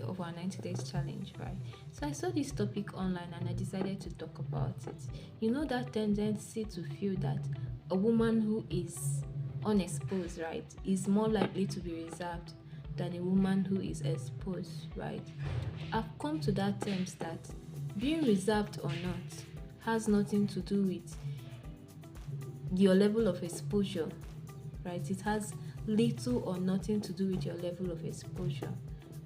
Of our 90 days challenge, right? So I saw this topic online and I decided to talk about it. You know that tendency to feel that a woman who is unexposed, right, is more likely to be reserved than a woman who is exposed, right? I've come to that terms that being reserved or not has nothing to do with your level of exposure, right? It has little or nothing to do with your level of exposure,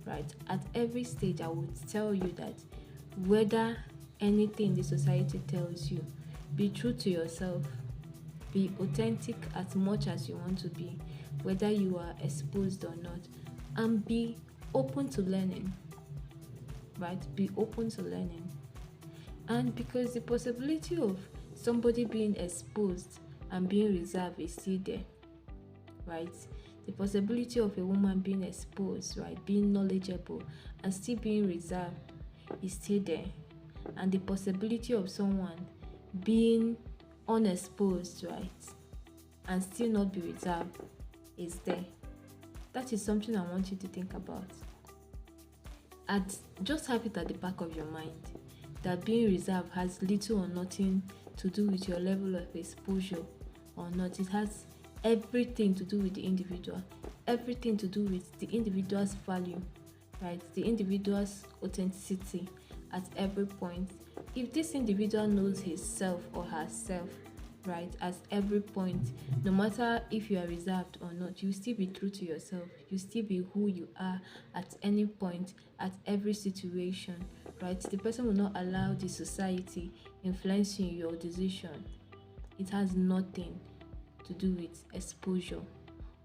right? At every stage, I would tell you that whether anything the society tells you, be true to yourself, be authentic as much as you want to be, whether you are exposed or not, and be open to learning, right? Be open to learning. And because the possibility of somebody being exposed and being reserved is still there, right? The possibility of a woman being exposed, right, being knowledgeable and still being reserved is still there. And the possibility of someone being unexposed, right, and still not be reserved is there. That is something I want you to think about. And just have it at the back of your mind that being reserved has little or nothing to do with your level of exposure or not. It has everything to do with the individual, everything to do with the individual's value, right? The individual's authenticity at every point. If this individual knows himself or herself, right, at every point, no matter if you are reserved or not, you still be true to yourself, you still be who you are at any point, at every situation, right? The person will not allow the society influencing your decision. It has nothing to do with exposure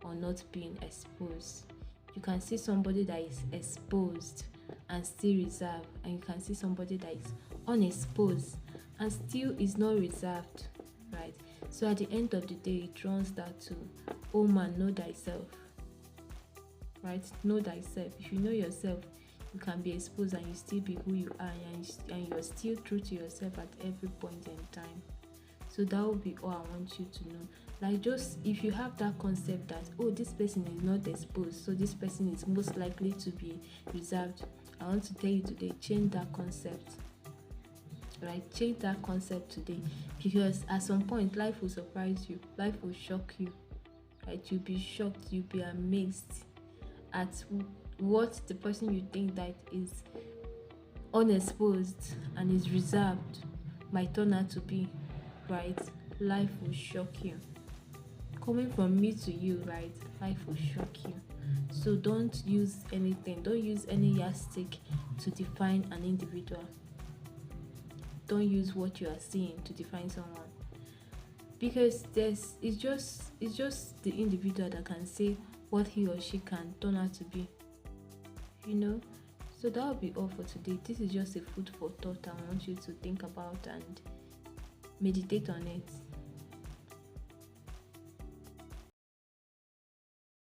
or not being exposed. You can see somebody that is exposed and still reserved, and you can see somebody that is unexposed and still is not reserved, right? So at the end of the day, it runs that to, oh man, know thyself, right? Know thyself. If you know yourself, you can be exposed and you still be who you are, and you're still true to yourself at every point in time. So that will be all I want you to know. Like, just if you have that concept that, oh, this person is not exposed, so this person is most likely to be reserved, I want to tell you today, change that concept. Right? Change that concept today, because at some point life will surprise you, life will shock you, right? You'll be shocked, you'll be amazed at what the person you think that is unexposed and is reserved might turn out to be, right? Life will shock you. Coming from me to you, right? Life will shock you. So don't use anything, don't use any yardstick to define an individual. Don't use what you are seeing to define someone, because it's just the individual that can say what he or she can turn out to be, you know. So that will be all for today. This is just a food for thought I want you to think about and meditate on it.